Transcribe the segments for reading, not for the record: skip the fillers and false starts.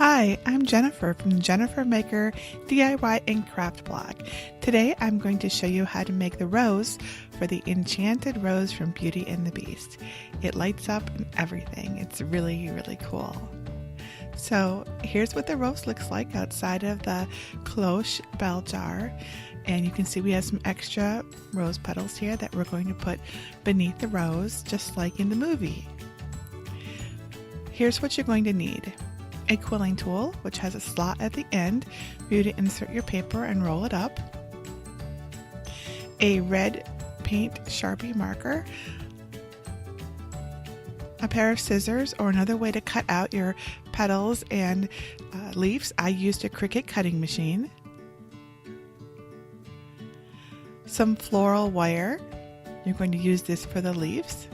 Hi, I'm Jennifer from Jennifer Maker DIY and Craft blog. Today I'm going to show you how to make the rose for the Enchanted rose from Beauty and the Beast. It lights up and everything. It's really cool. So here's what the rose looks like outside of the cloche bell jar. And you can see we have some extra rose petals here that we're going to put beneath the rose, just like in the movie. Here's what you're going to need. A quilling tool, which has a slot at the end for you to insert your paper and roll it up. A red paint Sharpie marker. A pair of scissors, or another way to cut out your petals and leaves. I used a Cricut cutting machine. Some floral wire. You're going to use this for the leaves.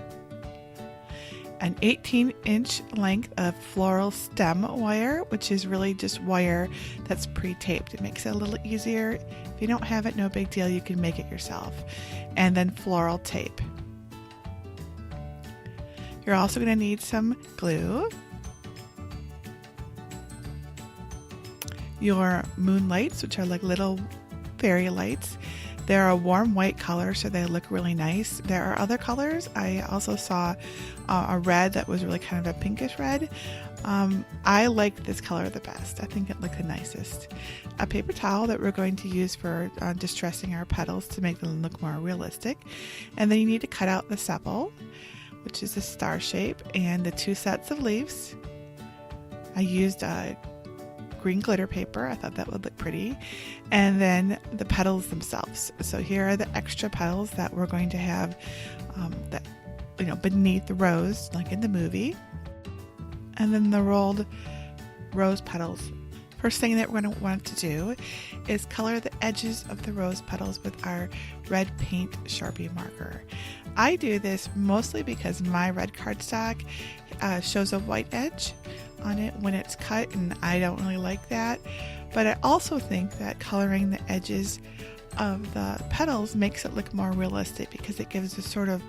An 18-inch length of floral stem wire, which is really just wire that's pre-taped. It makes it a little easier. If you don't have it, no big deal, you can make it yourself. And then floral tape. You're also going to need some glue. Your moonlights, which are like little fairy lights. They're a warm white color, so they look really nice. There are other colors. I also saw a red that was really kind of a pinkish red. I like this color the best. I think it looked the nicest. A paper towel that we're going to use for distressing our petals to make them look more realistic. And then you need to cut out the sepal, which is a star shape, and the 2 sets of leaves. I used green glitter paper. I thought that would look pretty. And then the petals themselves. So here are the extra petals that we're going to have beneath the rose, like in the movie. And then the rolled rose petals. First thing that we're going to want to do is color the edges of the rose petals with our red paint Sharpie marker. I do this mostly because my red cardstock shows a white edge on it when it's cut, and I don't really like that. But I also think that coloring the edges of the petals makes it look more realistic because it gives a sort of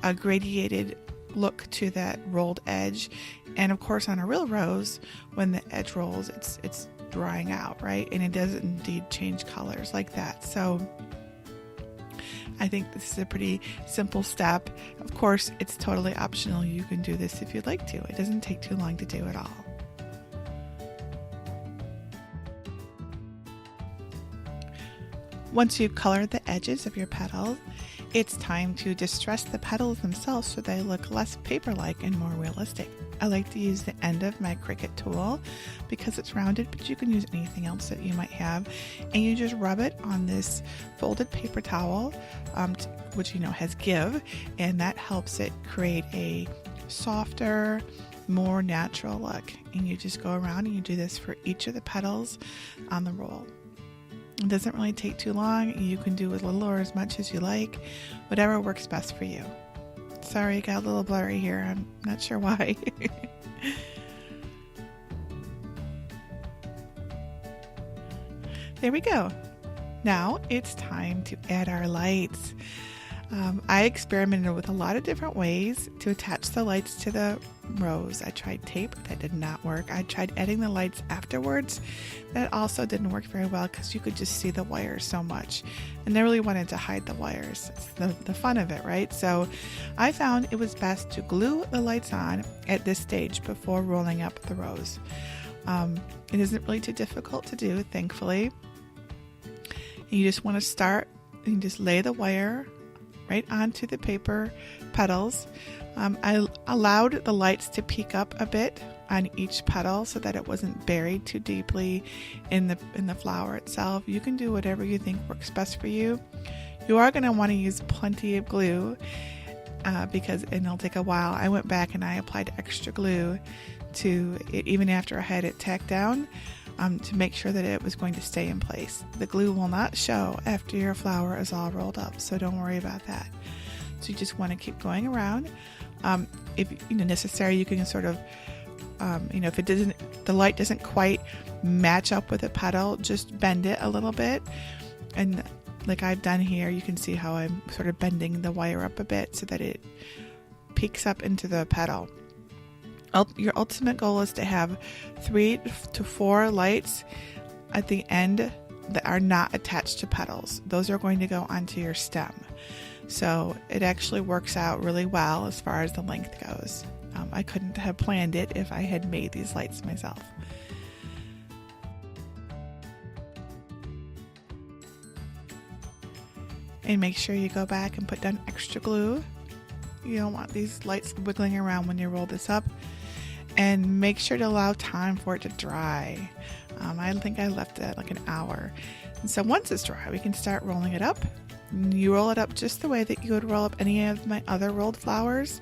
a gradiated look to that rolled edge. And of course, on a real rose, when the edge rolls, it's drying out, right? And it does indeed change colors like that. So I think this is a pretty simple step. Of course, it's totally optional. You can do this if you'd like to. It doesn't take too long to do it all. Once you've colored the edges of your petals, it's time to distress the petals themselves so they look less paper-like and more realistic. I like to use the end of my Cricut tool because it's rounded, but you can use anything else that you might have. And you just rub it on this folded paper towel, which has give, and that helps it create a softer, more natural look. And you just go around and you do this for each of the petals on the roll. It doesn't really take too long. You can do as little or as much as you like, whatever works best for you. Sorry, it got a little blurry here. I'm not sure why. There we go. Now it's time to add our lights. I experimented with a lot of different ways to attach the lights to the rose. I tried tape, that did not work. I tried adding the lights afterwards. That also didn't work very well because you could just see the wires so much. And I really wanted to hide the wires. It's the fun of it, right? So I found it was best to glue the lights on at this stage before rolling up the rose. It isn't really too difficult to do, thankfully. You just want to start and just lay the wire right onto the paper petals. I allowed the lights to peek up a bit on each petal so that it wasn't buried too deeply in the flower itself. You can do whatever you think works best for you. You are going to want to use plenty of glue because it'll take a while. I went back and I applied extra glue to it even after I had it tacked down to make sure that it was going to stay in place. The glue will not show after your flower is all rolled up, so don't worry about that. So you just want to keep going around. If necessary, you can sort of, if the light doesn't quite match up with the petal, just bend it a little bit. And like I've done here, you can see how I'm sort of bending the wire up a bit so that it peeks up into the petal. Your ultimate goal is to have 3 to 4 lights at the end that are not attached to petals. Those are going to go onto your stem. So it actually works out really well as far as the length goes. I couldn't have planned it if I had made these lights myself. And make sure you go back and put down extra glue. You don't want these lights wiggling around when you roll this up. And make sure to allow time for it to dry. I think I left it like an hour. And so once it's dry, we can start rolling it up. You roll it up just the way that you would roll up any of my other rolled flowers.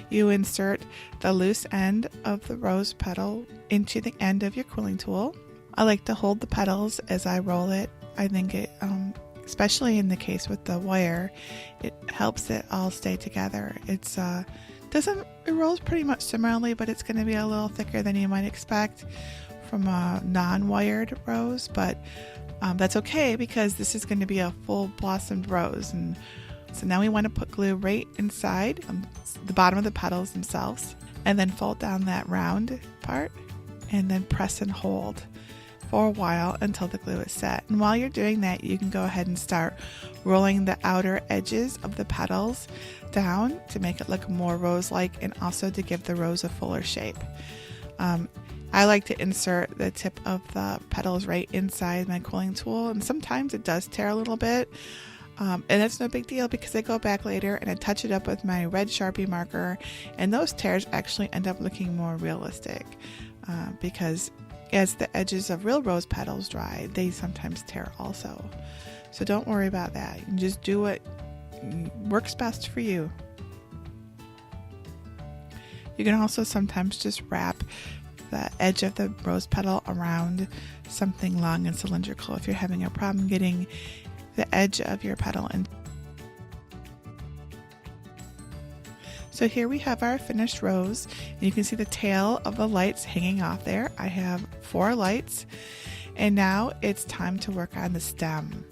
You insert the loose end of the rose petal into the end of your quilling tool. I like to hold the petals as I roll it. I think it, especially in the case with the wire, it helps it all stay together. It rolls pretty much similarly, but it's going to be a little thicker than you might expect from a non-wired rose, but that's okay because this is going to be a full blossomed rose. And so now we want to put glue right inside the bottom of the petals themselves, and then fold down that round part and then press and hold for a while until the glue is set. And while you're doing that, you can go ahead and start rolling the outer edges of the petals down to make it look more rose-like and also to give the rose a fuller shape. I like to insert the tip of the petals right inside my quilling tool, and sometimes it does tear a little bit, and that's no big deal because I go back later and I touch it up with my red Sharpie marker, and those tears actually end up looking more realistic because as the edges of real rose petals dry, they sometimes tear also. So don't worry about that. You can just do what works best for you. You can also sometimes just wrap the edge of the rose petal around something long and cylindrical if you're having a problem getting the edge of your petal in. So here we have our finished rose, and you can see the tail of the lights hanging off there. I have 4 lights, and now it's time to work on the stem.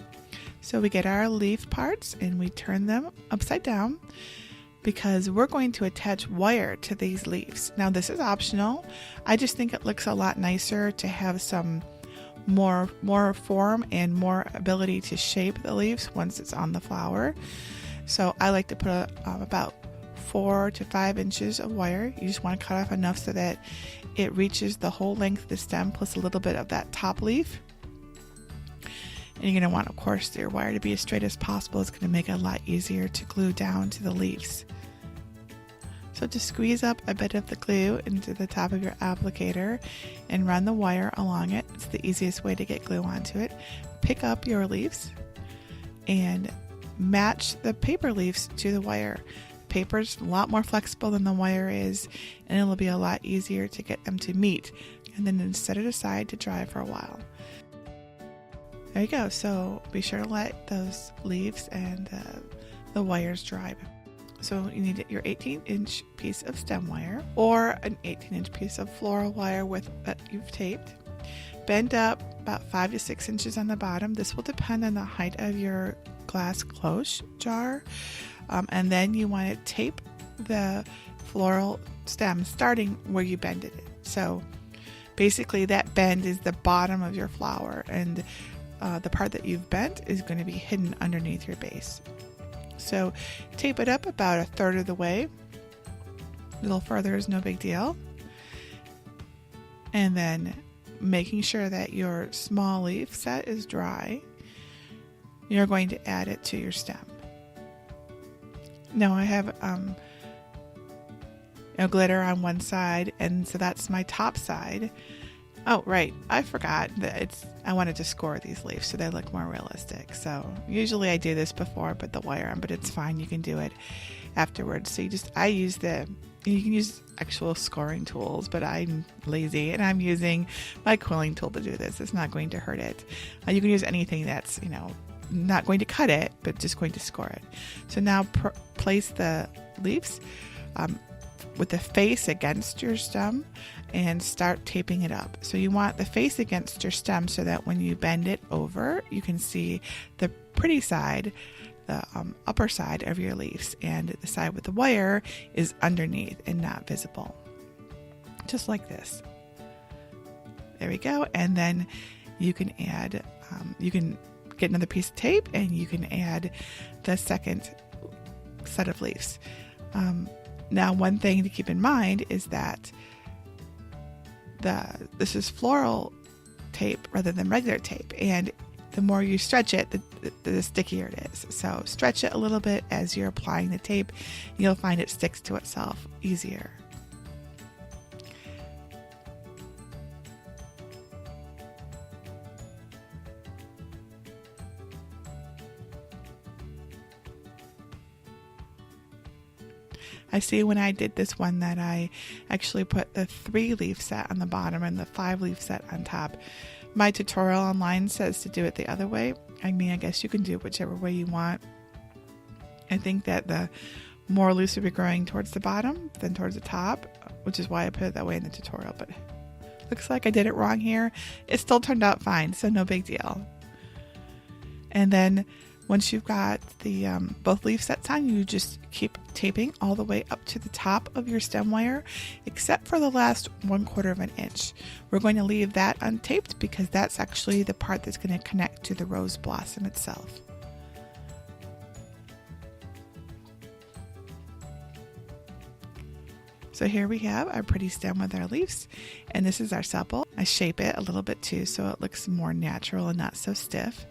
So we get our leaf parts and we turn them upside down because we're going to attach wire to these leaves. Now this is optional. I just think it looks a lot nicer to have some more form and more ability to shape the leaves once it's on the flower. So I like to put about 4 to 5 inches of wire. You just want to cut off enough so that it reaches the whole length of the stem plus a little bit of that top leaf. And you're going to want, of course, your wire to be as straight as possible. It's going to make it a lot easier to glue down to the leaves. So just squeeze up a bit of the glue into the top of your applicator and run the wire along it. It's the easiest way to get glue onto it. Pick up your leaves and match the paper leaves to the wire. Paper's a lot more flexible than the wire is, and it'll be a lot easier to get them to meet. And then set it aside to dry for a while. There you go. So be sure to let those leaves and the wires dry. So you need your 18-inch piece of stem wire or an 18-inch piece of floral wire that you've taped. Bend up about 5 to 6 inches on the bottom. This will depend on the height of your glass cloche jar. And then you want to tape the floral stem starting where you bended it. So basically that bend is the bottom of your flower, and the part that you've bent is going to be hidden underneath your base. So tape it up about 1/3 of the way. A little further is no big deal. And then making sure that your small leaf set is dry, you're going to add it to your stem. Now I have glitter on one side, and so that's my top side. Oh, right. I forgot that I wanted to score these leaves so they look more realistic. So usually I do this before I put the wire on, but it's fine. You can do it afterwards. So you can use actual scoring tools, but I'm lazy and I'm using my quilling tool to do this. It's not going to hurt it. You can use anything that's, not going to cut it, but just going to score it. So now place the leaves with the face against your stem and start taping it up. So you want the face against your stem so that when you bend it over, you can see the pretty side, the upper side of your leaves, and the side with the wire is underneath and not visible. just like this. There we go. And then you can add, you can get another piece of tape and you can add the second set of leaves. Now, one thing to keep in mind is that this is floral tape rather than regular tape, and the more you stretch it, the stickier it is. So stretch it a little bit as you're applying the tape. You'll find it sticks to itself easier. I see when I did this one that I actually put the 3-leaf set on the bottom and the 5-leaf set on top. My tutorial online says to do it the other way. I mean, I guess you can do it whichever way you want. I think that the more leaves will be growing towards the bottom than towards the top, which is why I put it that way in the tutorial. But looks like I did it wrong here. It still turned out fine, so no big deal. And then once you've got the both leaf sets on, you just keep taping all the way up to the top of your stem wire, except for the last 1/4 of an inch. We're going to leave that untaped because that's actually the part that's going to connect to the rose blossom itself. So here we have our pretty stem with our leaves, and this is our sepal. I shape it a little bit too so it looks more natural and not so stiff.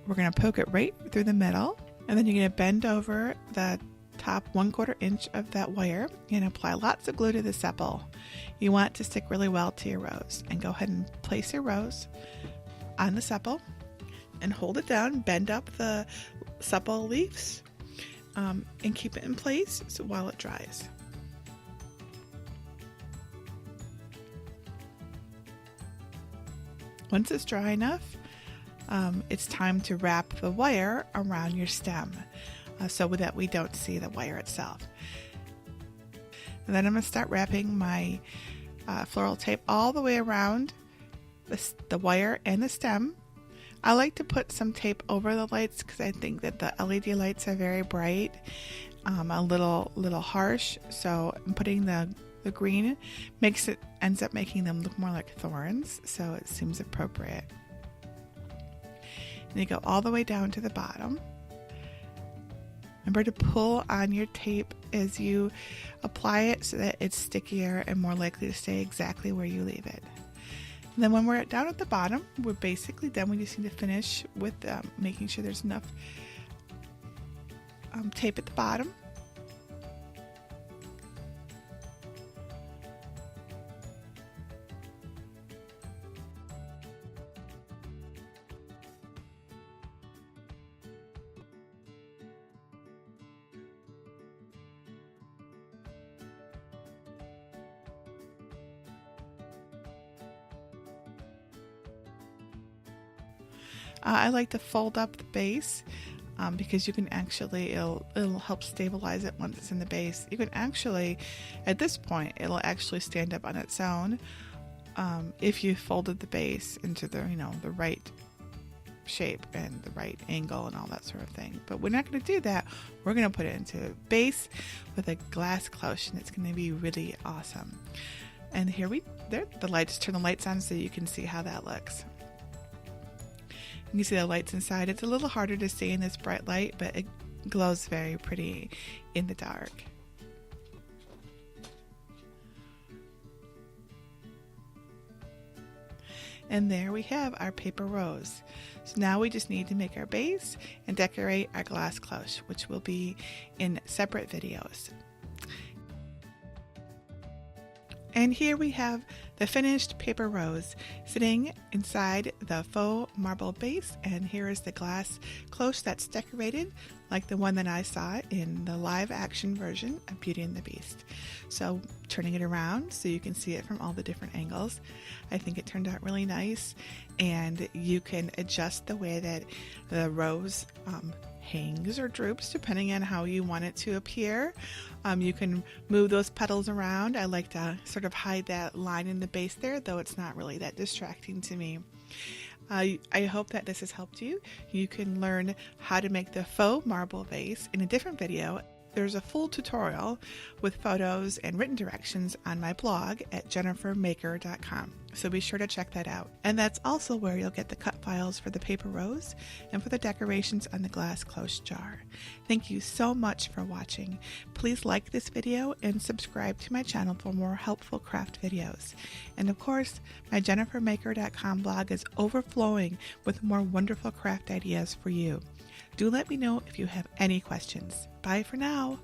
We're going to poke it right through the middle, and then you're going to bend over the top 1/4 inch of that wire and apply lots of glue to the sepal. You want it to stick really well to your rose, and go ahead and place your rose on the sepal and hold it down, bend up the sepal leaves, and keep it in place while it dries. Once it's dry enough, it's time to wrap the wire around your stem so that we don't see the wire itself. And then I'm going to start wrapping my floral tape all the way around the wire and the stem. I like to put some tape over the lights because I think that the LED lights are very bright, a little harsh. So I'm putting the green ends up making them look more like thorns, so it seems appropriate. And you go all the way down to the bottom. Remember to pull on your tape as you apply it so that it's stickier and more likely to stay exactly where you leave it. And then when we're down at the bottom, we're basically done. We just need to finish with making sure there's enough tape at the bottom. I like to fold up the base because you can actually, it'll help stabilize it once it's in the base. You can actually, at this point, it'll actually stand up on its own if you folded the base into the right shape and the right angle and all that sort of thing. But we're not going to do that. We're going to put it into a base with a glass cloche, and it's going to be really awesome. And here the lights, turn the lights on so you can see how that looks. You can see the lights inside. It's a little harder to see in this bright light, but it glows very pretty in the dark. And there we have our paper rose. So now we just need to make our base and decorate our glass cloche, which will be in separate videos. And here we have the finished paper rose sitting inside the faux marble base, and here is the glass cloche that's decorated like the one that I saw in the live action version of Beauty and the Beast. So turning it around so you can see it from all the different angles, I think it turned out really nice, and you can adjust the way that the rose hangs or droops depending on how you want it to appear. You can move those petals around. I like to sort of hide that line in the base there, though it's not really that distracting to me. I hope that this has helped you. You can learn how to make the faux marble vase in a different video There's a full tutorial with photos and written directions on my blog at jennifermaker.com, so be sure to check that out. And that's also where you'll get the cut files for the paper rose and for the decorations on the glass close jar. Thank you so much for watching. Please like this video and subscribe to my channel for more helpful craft videos. And of course, my jennifermaker.com blog is overflowing with more wonderful craft ideas for you. Do let me know if you have any questions. Bye for now.